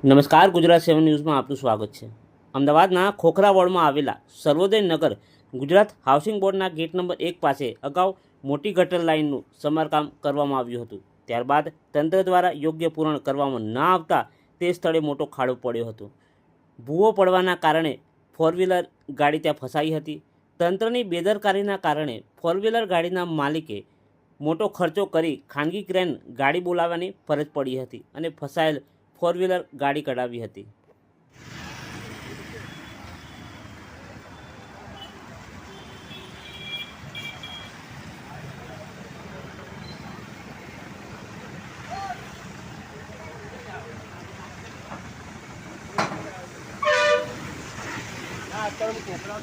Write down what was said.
નમસ્કાર, ગુજરાત 7 ન્યૂઝમાં આપનું સ્વાગત છે। અમદાવાદના ખોખરા વોર્ડમાં આવેલા સર્વોદય નગર ગુજરાત હાઉસિંગ બોર્ડના ગેટ નંબર 1 પાસે અગાઉ મોટી ગટર લાઇનનું સમારકામ કરવામાં આવ્યું હતું। ત્યારબાદ તંત્ર દ્વારા યોગ્ય પૂરણ કરવામાં ન આવતા તે સ્થળે મોટો ખાડો પડ્યો હતો। ભૂવો પડવાના કારણે ફોર વ્હીલર ગાડી ત્યાં ફસાઈ હતી। તંત્રની બેદરકારીના કારણે ફોર વ્હીલર ગાડીના માલિકે મોટો ખર્ચો કરી ખાનગી ક્રેન ગાડી બોલાવવાની ફરજ પડી હતી અને ફસાયેલ ફોર વ્હીલર ગાડી કઢાવી હતી। આ અત્યારે કોકરા